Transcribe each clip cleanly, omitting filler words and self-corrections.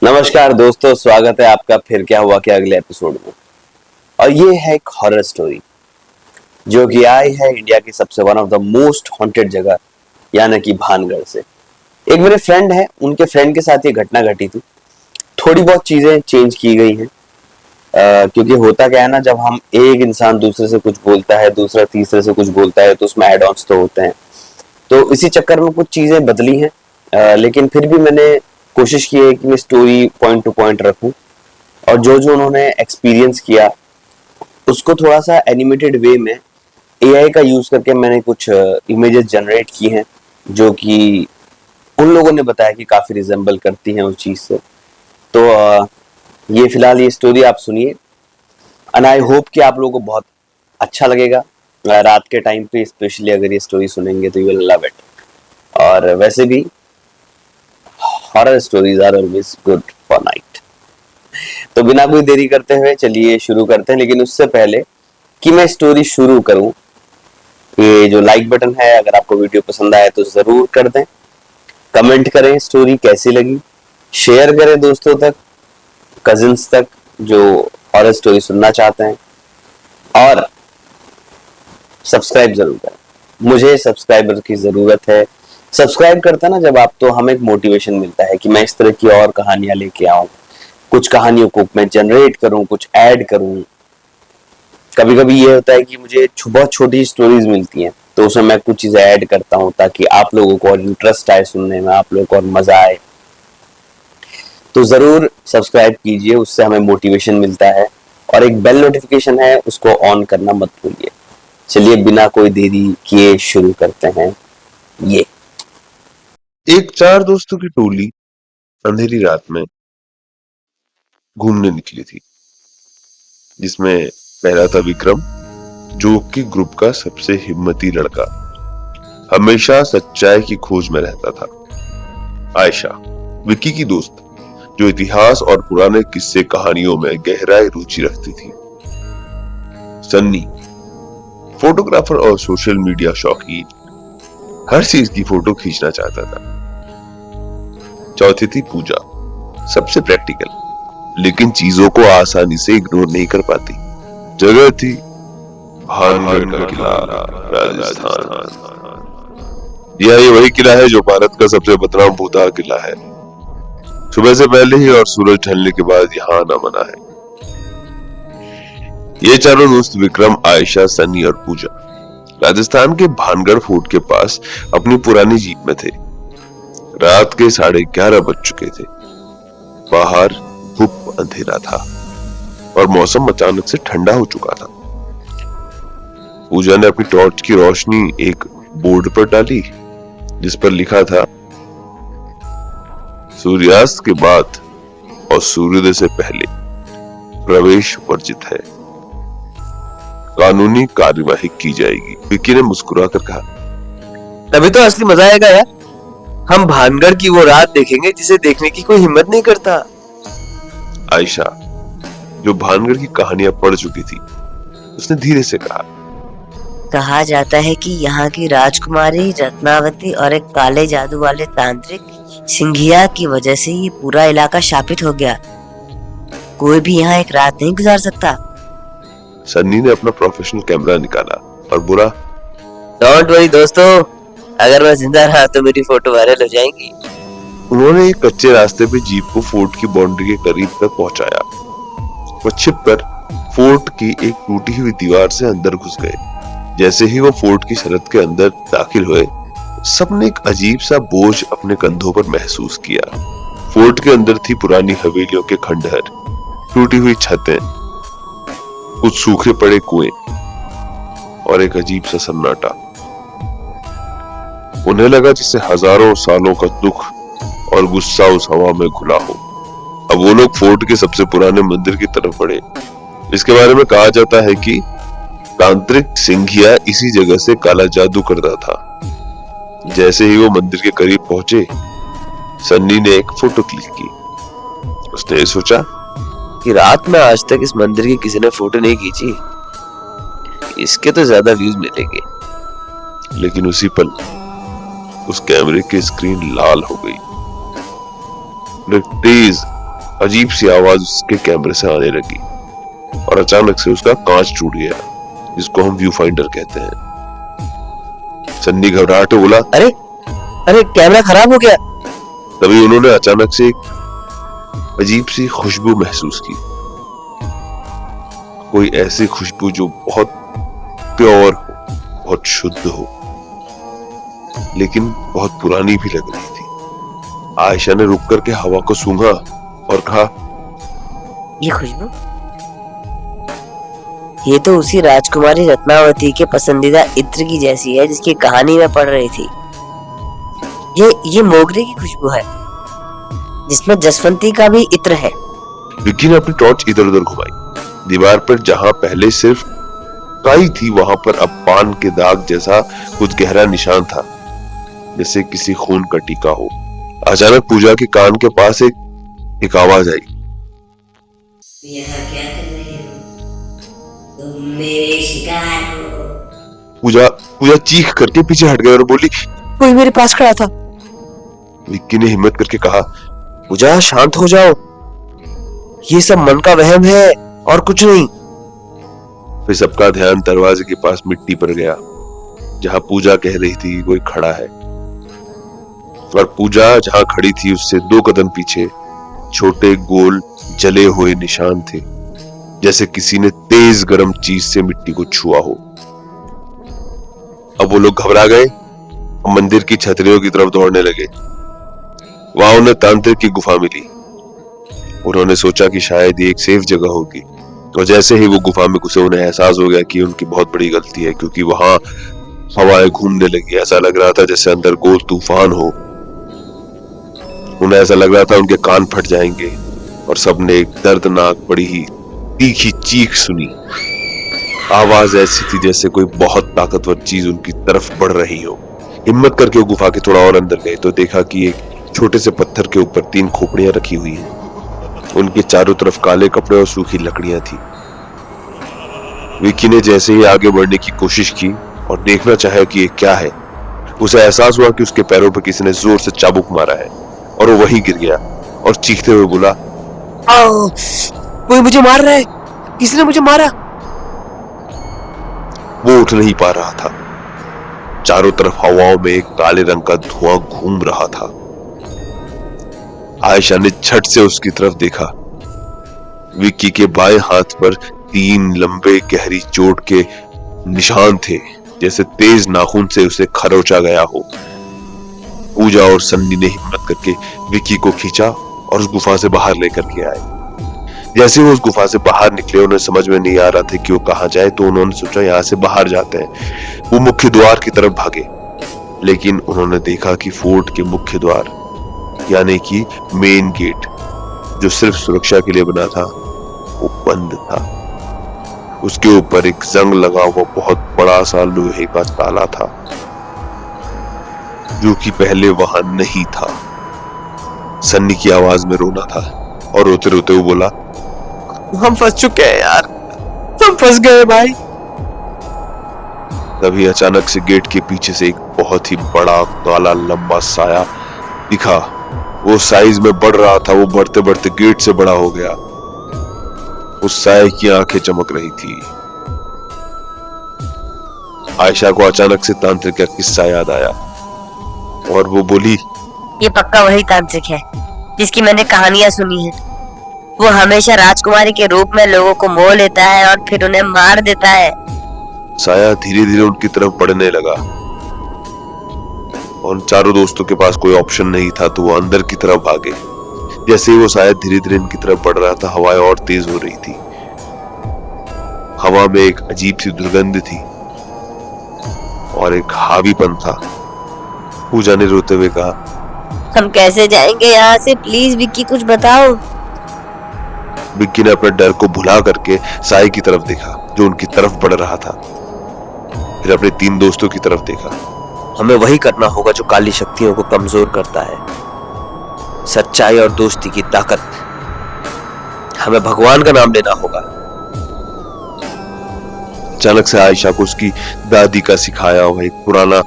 नमस्कार दोस्तों, स्वागत है आपका फिर क्या हुआ क्या अगले एपिसोड में। और ये है एक हॉरर स्टोरी जो कि आई है इंडिया की सबसे one of the most haunted जगह यानी कि भानगढ़ से। एक मेरे फ्रेंड है, उनके फ्रेंड के साथ ये घटना घटी थी। थोड़ी बहुत चीजें चेंज की गई हैं, क्योंकि होता क्या है ना, जब हम एक इंसान दूसरे से कुछ बोलता है, दूसरा तीसरे से कुछ बोलता है, तो उसमें एड ऑन्स तो होते हैं। तो इसी चक्कर में कुछ चीजें बदली हैं, लेकिन फिर भी मैंने कोशिश की है कि मैं स्टोरी पॉइंट टू पॉइंट रखूं और जो जो उन्होंने एक्सपीरियंस किया उसको थोड़ा सा एनिमेटेड वे में एआई का यूज करके मैंने कुछ इमेजेस जनरेट की हैं जो कि उन लोगों ने बताया कि काफी रिजेंबल करती हैं उस चीज से। तो ये फिलहाल ये स्टोरी आप सुनिए एंड आई होप कि आप लोगों को बहुत अच्छा लगेगा। रात के टाइम पे स्पेशली अगर ये स्टोरी सुनेंगे तो यू विल लव इट। और वैसे भी horror stories are always good for night. तो बिना कोई देरी करते हुए चलिए शुरू करते हैं, लेकिन उससे पहले कि मैं स्टोरी शुरू करूं, ये जो लाइक बटन है अगर आपको वीडियो पसंद आए तो जरूर कर दें, कमेंट करें स्टोरी कैसी लगी, शेयर करें दोस्तों तक, कजिन्स तक जो हॉरर स्टोरी सुनना चाहते हैं, और सब्सक्राइब जरूर करें। मुझे सब्सक्राइबर की जरूरत है। सब्सक्राइब करता ना जब आप, तो हमें एक मोटिवेशन मिलता है कि मैं इस तरह की और कहानियां लेके आऊं, कुछ कहानियों को मैं जनरेट करूं, कुछ ऐड करूं। कभी कभी ये होता है कि मुझे बहुत छोटी स्टोरीज मिलती हैं तो उसमें मैं कुछ चीजें ऐड करता हूं ताकि आप लोगों को और इंटरेस्ट आए सुनने में, आप लोगों को और मजा आए। तो जरूर सब्सक्राइब कीजिए, उससे हमें मोटिवेशन मिलता है। और एक बेल नोटिफिकेशन है, उसको ऑन करना मत भूलिए। चलिए बिना कोई देरी किए शुरू करते हैं। ये एक चार दोस्तों की टोली अंधेरी रात में घूमने निकली थी, जिसमें पहला था विक्रम, जो कि ग्रुप का सबसे हिम्मती लड़का, हमेशा सच्चाई की खोज में रहता था। आयशा, विक्की की दोस्त, जो इतिहास और पुराने किस्से कहानियों में गहराई रुचि रखती थी। सन्नी, फोटोग्राफर और सोशल मीडिया शौकीन, हर चीज की फोटो खींचना चाहता था। चौथी थी पूजा, सबसे प्रैक्टिकल, लेकिन चीजों को आसानी से इग्नोर नहीं कर पाती। जगह थी भानगढ़ का किला, राजस्थान। यह वही किला है जो भारत का सबसे बदनाम भूतहा किला है। सुबह से पहले ही और सूरज ढलने के बाद यहाँ आना मना है। ये चारों दोस्त विक्रम, आयशा, सन्नी और पूजा राजस्थान के भानगढ़ फोर्ट के पास अपनी पुरानी जीप में थे। रात के 11:30 बज चुके थे। बाहर खूब अंधेरा था और मौसम अचानक से ठंडा हो चुका था। पूजा ने अपनी टॉर्च की रोशनी एक बोर्ड पर डाली जिस पर लिखा था, सूर्यास्त के बाद और सूर्योदय से पहले प्रवेश वर्जित है, कानूनी कार्यवाही की जाएगी। विक्की ने मुस्कुराकर कहा, तभी तो असली मजा आएगा यार। हम भानगढ़ की वो रात देखेंगे जिसे देखने की कोई हिम्मत नहीं करता। आयशा, जो भानगढ़ की कहानियां पढ़ चुकी थी, उसने धीरे से कहा जाता है कि यहाँ की राजकुमारी रत्नावती और एक काले जादू वाले तांत्रिक सिंघिया की वजह से ये पूरा इलाका शापित हो गया। कोई भी यहाँ एक रात नहीं गुजार सकता। सन्नी ने अपना प्रोफेशनल कैमरा निकाला और बोला, डोंट वरी दोस्तों, अगर मैं जिंदा रहा तो मेरी फोटो वायरल हो जाएंगी। उन्होंने एक कच्चे रास्ते पे जीप को फोर्ट की बाउंड्री के करीब तक पहुंचाया। वो छिपकर फोर्ट की एक टूटी हुई दीवार से अंदर घुस गए। जैसे ही वो फोर्ट की सरहद के अंदर दाखिल हुए, सबने एक अजीब सा बोझ अपने कंधों पर महसूस किया। फोर्ट के अंदर थी पुरानी हवेलियों के खंडहर, टूटी हुई छतें, कुछ सूखे पड़े कुएं और एक अजीब सा सन्नाटा। उन्हें लगा जैसे हजारों सालों का दुख और गुस्सा उस हवा में घुला हो। अब वो लोग फोर्ट के सबसे पुराने मंदिर की तरफ बढ़े, इसके बारे में कहा जाता है कि तांत्रिक सिंघिया इसी जगह से काला जादू करता था। जैसे ही वो मंदिर के करीब पहुंचे, सन्नी ने एक फोटो क्लिक की। उसने सोचा कि रात में आज तक इस मंदिर की किसी ने फोटो नहीं खींची, इसके तो ज्यादा व्यूज मिलेंगे। लेकिन उसी पल उस कैमरे की स्क्रीन लाल हो गई। एक तेज अजीब सी आवाज उसके कैमरे से आने लगी और अचानक से उसका कांच टूट गया, जिसको हम व्यू फाइंडर कहते हैं। सन्नी घबराहट में बोला, अरे अरे कैमरा खराब हो गया। तभी उन्होंने अचानक से एक अजीब सी खुशबू महसूस की, कोई ऐसी खुशबू जो बहुत प्योर हो, बहुत शुद्ध हो, लेकिन बहुत पुरानी भी लग रही थी। आयशा ने रुक करके हवा को सूंघा और कहा, ये खुशबू, ये तो उसी राजकुमारी रत्नावती के पसंदीदा इत्र की जैसी है जिसकी कहानी मैं पढ़ रही थी। ये मोगरे की खुशबू है जिसमें जसवंती का भी इत्र है। विक्की ने अपनी टॉर्च इधर उधर घुमाई। दीवार पर जहां पहले सिर्फ काई थी, वहां पर अब पान के दाग जैसा कुछ गहरा निशान था, जैसे किसी खून का टीका हो। अचानक पूजा के कान के पास एक आवाज आई, यहाँ क्या कर रहे हो? तुम मेरे शिकार हो। पूजा चीख करके पीछे हट गई और बोली, कोई मेरे पास खड़ा था। विक्की ने हिम्मत करके कहा, पूजा शांत हो जाओ, ये सब मन का वहम है और कुछ नहीं। फिर सबका ध्यान दरवाजे के पास मिट्टी पर गया, जहां पूजा कह रही थी कि कोई खड़ा है। और पूजा जहां खड़ी थी उससे 2 कदम पीछे छोटे गोल जले हुए निशान थे, जैसे किसी ने तेज गर्म चीज से मिट्टी को छुआ हो। अब वो लोग घबरा गए और मंदिर की छतरियों की तरफ दौड़ने लगे। वहां उन्हें तांत्रिक की गुफा मिली। उन्होंने सोचा कि शायद ये एक सेफ जगह होगी, और जैसे ही वो गुफा में घुसे उन्हें एहसास हो गया कि उनकी बहुत बड़ी गलती है, क्योंकि वहां हवाएं घूमने लगी। ऐसा लग रहा था जैसे अंदर गोल तूफान हो। उन्हें ऐसा लग रहा था उनके कान फट जाएंगे, और सबने एक दर्दनाक बड़ी ही तीखी चीख सुनी। आवाज ऐसी थी जैसे कोई बहुत ताकतवर चीज उनकी तरफ बढ़ रही हो। हिम्मत करके वो गुफा के थोड़ा और अंदर गए तो देखा कि एक छोटे से पत्थर के ऊपर 3 खोपड़ियां रखी हुई हैं। उनके चारों तरफ काले कपड़े और सूखी लकड़ियां थी। विक्की ने जैसे ही आगे बढ़ने की कोशिश की और देखना चाहा कि ये क्या है, उसे एहसास हुआ कि उसके पैरों पर किसी ने जोर से चाबुक मारा है, और वो वहीं गिर गया और चीखते हुए बोला, आओ, कोई मुझे मार रहा है, किसी ने मुझे मारा। वो उठ नहीं पा रहा था। चारों तरफ हवाओं में एक काले रंग का धुआं घूम रहा था। आयशा ने झट से उसकी तरफ देखा। विक्की के बाएं हाथ पर 3 लंबे गहरी चोट के निशान थे, जैसे तेज नाखून से उसे खरोचा गया हो। पूजा और सन्नी ने हिम्मत करके विक्की को खींचा और उस गुफा से बाहर लेकर के आए। जैसे वो उस गुफा से बाहर निकले, उन्हें समझ में नहीं आ रहा था कि वो कहां जाए, तो उन्होंने सोचा यहाँ से बाहर जाते हैं। वो मुख्य द्वार की तरफ भागे, लेकिन उन्होंने देखा कि फोर्ट के मुख्य द्वार, यानी कि मेन गेट, जो सिर्फ सुरक्षा के लिए बना था, वो बंद था। उसके ऊपर एक जंग लगा हुआ बहुत बड़ा सा लोहे का ताला था, जो कि पहले वहां नहीं था। सन्नी की आवाज में रोना था, और रोते रोते वो बोला, हम फंस चुके हैं यार, हम फंस गए भाई। तभी अचानक से गेट के पीछे से एक बहुत ही बड़ा काला लंबा साया दिखा। वो साइज में बढ़ रहा था, वो बढ़ते बढ़ते गेट से बड़ा हो गया। उस साये की आंखें चमक रही थी। आयशा को अचानक से तांत्रिक का किस्सा याद आया, और वो बोली, ये पक्का वही तांत्रिक है जिसकी मैंने कहानियां सुनी है। वो हमेशा राजकुमारी के रूप में लोगों को मोह लेता है और फिर उन्हें मार देता है। साया धीरे धीरे उनकी तरफ बढ़ने लगा, और उन चारों दोस्तों के पास कोई ऑप्शन नहीं था, तो वो अंदर की तरफ भागे। जैसे ही वो साया धीरे धीरे इनकी तरफ बढ़ रहा था, हवाएं और तेज हो रही थी। हवा में एक अजीब सी दुर्गंध थी और एक हावीपन था। पूजा ने रोते हुए कहा, हम कैसे जाएंगे यहाँ से? प्लीज विक्की कुछ बताओ। विक्की ने अपने डर को भुला करके साये की तरफ देखा, जो उनकी तरफ बढ़ रहा था। फिर अपने 3 दोस्तों की तरफ देखा। हमें वही करना होगा जो काली शक्तियों को कमजोर करता है, सच्चाई और दोस्ती की ताकत। हमें भगवान का नाम लेना होगा। अचानक से आयशा को उसकी दादी का सिखाया हुआ एक पुराना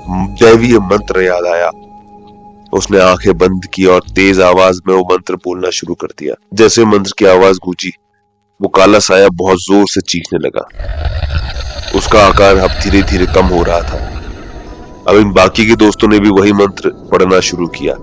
दैवीय मंत्र याद आया। उसने आंखें बंद की और तेज आवाज में वो मंत्र बोलना शुरू कर दिया। जैसे मंत्र की आवाज गूंजी, वो काला साया बहुत जोर से चीखने लगा। उसका आकार अब धीरे धीरे कम हो रहा था। अब इन बाकी के दोस्तों ने भी वही मंत्र पढ़ना शुरू किया।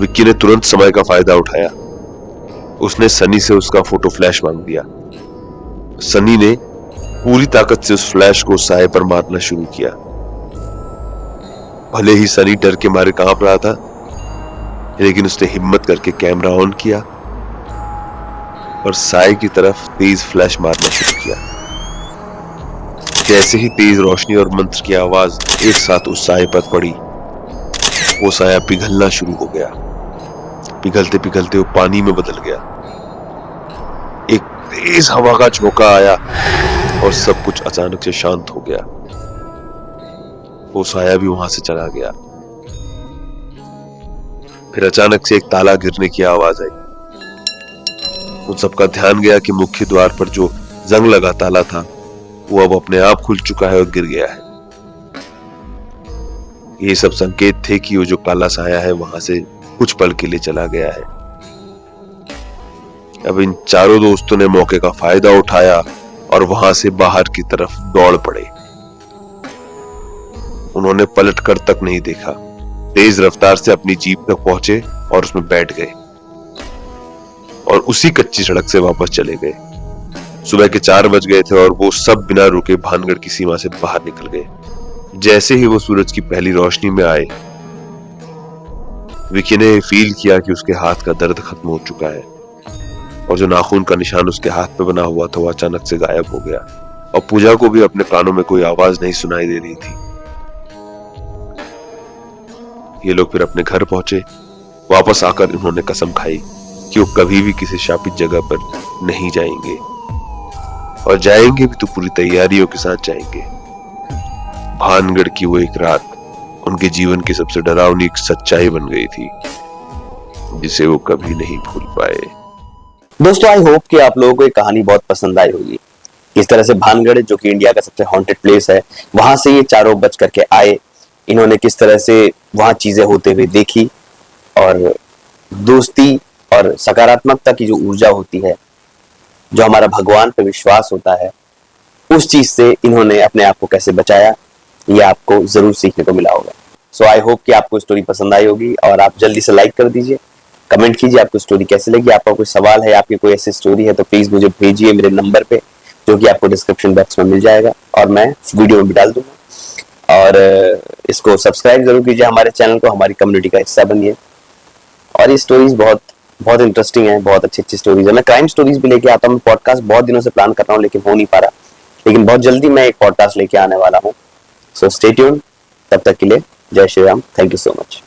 विक्की ने तुरंत समय का फायदा उठाया। उसने सनी से उसका फोटो फ्लैश मांग दिया। सनी ने पूरी ताकत से उस फ्लैश को साए पर मारना शुरू किया। भले ही सनी डर के मारे कांप रहा था, लेकिन उसने हिम्मत करके कैमरा ऑन किया और साए की तरफ तेज फ्लैश मारना शुरू किया। जैसे ही तेज रोशनी और मंत्र की आवाज एक साथ उस साए पर पड़ी, वो साया पिघलना शुरू हो गया। पिघलते पिघलते वो पानी में बदल गया। एक तेज हवा का झोंका आया और सब कुछ अचानक से शांत हो गया। वो साया भी वहां से चला गया। फिर अचानक से एक ताला गिरने की आवाज आई। उन सबका ध्यान गया कि मुख्य द्वार पर जो जंग लगा ताला था, वो अब अपने आप खुल चुका है और गिर गया है। ये सब संकेत थे कि वो जो काला साया है वहां से कुछ पल के लिए चला गया है। अब इन चारों दोस्तों ने मौके का फायदा उठाया और वहां से बाहर की तरफ दौड़ पड़े। उन्होंने पलट कर तक नहीं देखा। तेज रफ्तार से अपनी जीप तक पहुंचे और उसमें बैठ गए और उसी कच्ची सड़क से वापस चले गए। सुबह के 4 बज गए थे और वो सब बिना रुके भानगढ़ की सीमा से बाहर निकल गए। जैसे ही वो सूरज की पहली रोशनी में आए, विकी ने फील किया कि उसके हाथ का दर्द खत्म हो चुका है और जो नाखून का निशान उसके हाथ पे बना हुआ था वो अचानक से गायब हो गया। और पूजा को भी अपने कानों में कोई आवाज नहीं सुनाई दे रही थी। ये लोग फिर अपने घर पहुंचे। वापस आकर इन्होंने कसम खाई कि वो कभी भी किसी शापित जगह पर नहीं जाएंगे, और जाएंगे भी तो पूरी तैयारियों के साथ जाएंगे। भानगढ़ की वो एक रात उनके जीवन की सबसे डरावनी एक सच्चाई बन गई थी, जिसे वो कभी नहीं भूल पाए। दोस्तों, आई होप कि आप लोगों को ये कहानी बहुत पसंद आई होगी। इस तरह से भानगढ़, जो कि इंडिया का सबसे हॉन्टेड प्लेस है, वहां से ये चारों बच करके आए। इन्होंने किस तरह से वहां चीजें होते हुए देखी और दोस्ती और सकारात्मकता की जो ऊर्जा होती है, जो हमारा भगवान पे विश्वास होता है, उस चीज से इन्होंने अपने आप को कैसे बचाया, ये आपको जरूर सीखने को मिला होगा। सो आई होप कि आपको स्टोरी पसंद आई होगी और आप जल्दी से लाइक कर दीजिए, कमेंट कीजिए आपको स्टोरी कैसी लगी। आपका कोई सवाल है, आपकी कोई ऐसी स्टोरी है तो प्लीज मुझे भेजिए मेरे नंबर पे, जो कि आपको डिस्क्रिप्शन बॉक्स में मिल जाएगा और मैं वीडियो में भी डाल दूंगा। और इसको सब्सक्राइब जरूर कीजिए हमारे चैनल को, हमारी कम्युनिटी का हिस्सा बनिए। और ये स्टोरीज बहुत बहुत इंटरेस्टिंग है, बहुत अच्छी अच्छी स्टोरीज है। मैं क्राइम स्टोरीज भी लेके आता हूँ। पॉडकास्ट बहुत दिनों से प्लान कर रहा हूँ लेकिन हो नहीं पा रहा, लेकिन बहुत जल्दी मैं एक पॉडकास्ट लेके आने वाला हूँ। So stay tuned. तब तक के लिए जय Shri Ram. Thank you so much.